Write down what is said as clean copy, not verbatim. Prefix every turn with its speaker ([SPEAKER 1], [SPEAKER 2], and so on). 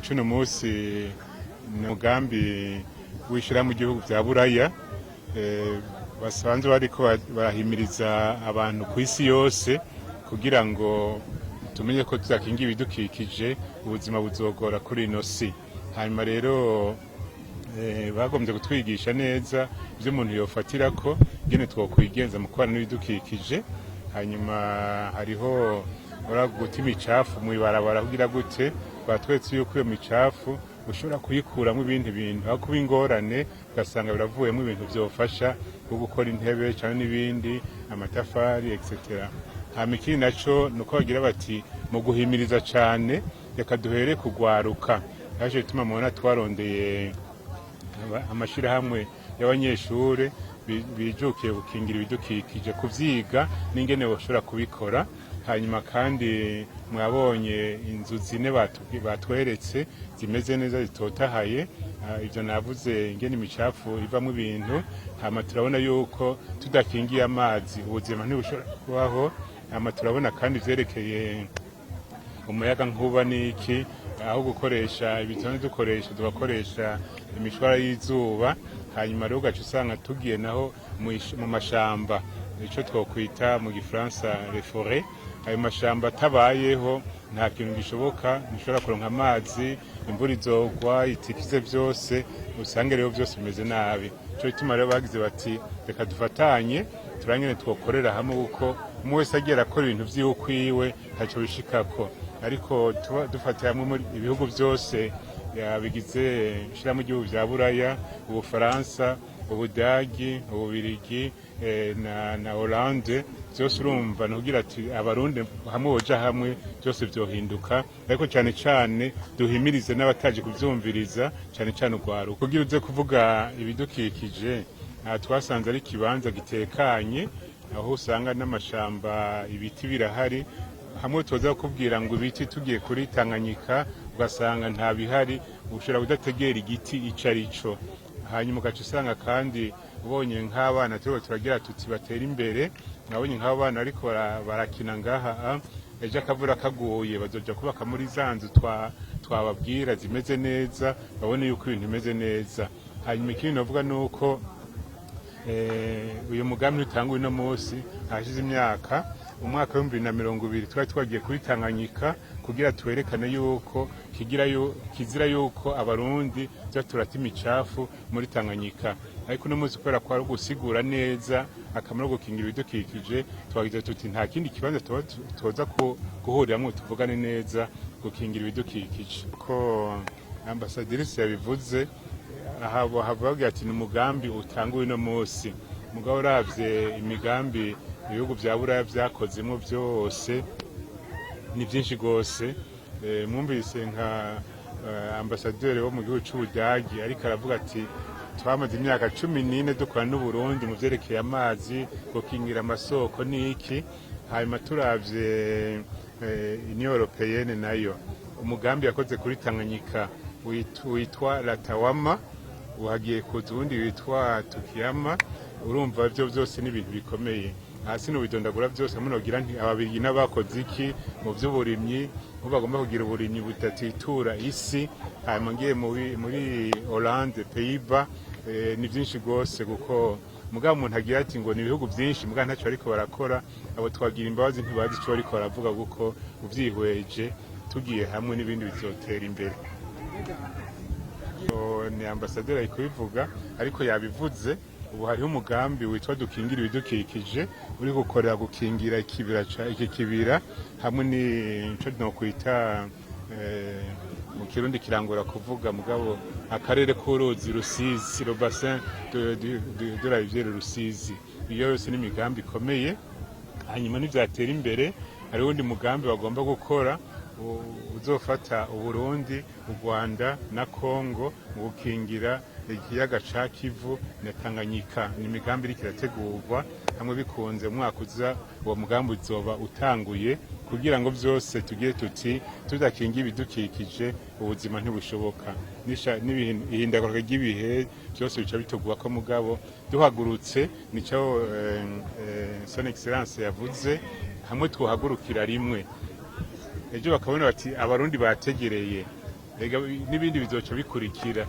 [SPEAKER 1] Cuno musi ni umugambi w'ishirahamwe mu gihugu vya Buraya basanzwe bariko barahimiriza abantu ku isi yose kugira ngo tumenye ko tuzakingira ibidukikije ubuzima buzogora kuri ino si. Hanyuma rero bagombye kutwigisha neza ivyo umuntu yofatirako ingene twokwigenza mu kubana n'ibidukikije. Hanyuma hariho guta imicafu mw'ibarabara kugira gute batwetse yuko iyo micafu ushobora kuyikuramwo ibindi bintu aho kuba ingorane ugasanga biravuyemo ibintu vyofasha nko gukora intebe canke n'ibindi amatafari etc. Hama ikindi naco nuko bagira bati mu guhimiriza cane reka duhere kugwaruka. Yaje bituma mubona twarondeye amashirahamwe y'abanyeshure bijukiye gukingira ibidukikije kuvyiga n'ingene boshobora kubikora. Hanyuma kandi mwabonye inzu zine batweretse zimeze neza zitotahaye, ivyo navuze ingene imicafu ivamwo ibintu. Hama turabona yuko tudakingiye amazi ubuzima ntibushobora kubaho. Hama turabona kandi vyerekeye umuyaga nkuba niki, aho gukoresha ibitone dukoresha tugakoresha imishwara y'izuba. Hanyuma rero ugaca usanga tugiye naho mu mashamba, ico twokwita mu gifaransa les forêts. Ayo mashamba atabayeho nta kintu gishoboka, nishobora kuronka amazi, imvura izogwa itikize vyose, usange rero vyose bimeze nabi. Ico gituma rero bagize bati reka dufatanye turangene twokorera hamwe kuko umwe wese agiye arakora ibintu vyiwe ukwiwe ntaco bishikako, ariko dufatiye hamwe muri ibihugu vyose bigize ishirahamwe ry'ibihugu vya Buraya, Ubufaransa, Ubudagi, Ububirigi na Hollande, vyose urumva nugira ati Abarundi hamwe boja hamwe byose vyohinduka. Ariko cane cane duhimirize n'abataje kuvyumviriza cane cane ugwaruka kugira uze kuvuga ibidukikije. Twasanze ari kibanza gitekanye aho usanga n'amashamba ibiti birahari. Hamwe toza kubwira ngo ibiti tugiye kuri Tanganyika ugasanga nta bihari, ushobora kudategera igiti ico arico. Hanyuma ugaca usanga kandi ubonye nk'abana turiko turagira tuti batera imbere, mwabonye nk'abana ariko barakina ngaha, ejo akavura kaguye bazoja kubaka muri za nzu twababwira zimeze neza, babone yuko ibintu bimeze neza. Hanyuma ikindi novuga nuko uyu mugambi utanguye uno musi hashize imyaka, umwaka wa 2020 twari twagiye kuri Tanganyika kugira twerekane yuko kizira yuko Abarundi turata imicafu muri Tanganyika. Ariko no muzi kubera ko ari gusigura neza akamaro gukingira ibidukikije, twagize tuti nta kindi kibanza toza guhuriramwo tuvugane neza gukingira ibidukikije. Ko ambasaderice yabivuze havuga ati ni umugambi utanguye uno musi, mugabo uravye imigambi ibihugu vya Buraya vyakozemo vyose ni vyinshi gose. Mwumvise nka ambasaderi wo mu gihugu c'Ubudagi ariko aravuga ati twamaze imyaka 14 dukorana n'Uburundi mu vyerekeye amazi, gukingira amasoko niki. Hanyuma turavye Union Européenne nayo umugambi yakoze kuri Tanganyika witwa Latawama, uhagiye kuza uwundi witwa Tukiyama. Urumva ivyo vyose ni ibintu bikomeye. Hasi no bidondagura vyose munogira nti ababirigi n'abakoze iki mu vy'uburimyi, ubu bagomba kugira uburimyi butatitura isi. Hanyuma ngiye muri Hollande, Pays-Bas, ni vyinshi gose kuko mugabo umuntu agira ati ngo ni ibihugu vyinshi mugabo ntaco ariko barakora. Abo twagira imbabazi ntibazi ico ariko baravuga kuko uvyihweje tugiye hamwe n'ibindi bizotera imbere. Ni ambasaderi ari kubivuga ariko yabivuze. Ubu hariho umugambi witwa dukingira ibidukikije uri gukorera gukingira iki kibira hamwe n'ico nokwita mu Kirundi kirangora kuvuga mugabo akarere k'uruzi Rusizi, le bassin de la rivière Rusizi. Iyo yose ni imigambi ikomeye. Hanyuma nivyatera imbere hari undi mugambi bagomba gukora uzofata Uburundi, u Rwanda na Kongo mu gukingira ikiyaga ca Kivu na Tanganyika. Ni imigambi iriko irategurwa hamwe bikunze umwaka uza uwo mugambi uzoba utanguye kugira ngo vyose tugiye tuti tudakingira ibidukikije ubuzima ntibushoboka. Ihindagurika ry'ibihe vyose bica bitugwa ko mugabo duhagurutse nico son excellence yavuze hamwe twohagurukira rimwe. Ejo bakabona bati Abarundi bategereye n'ibindi bizoca bikurikira.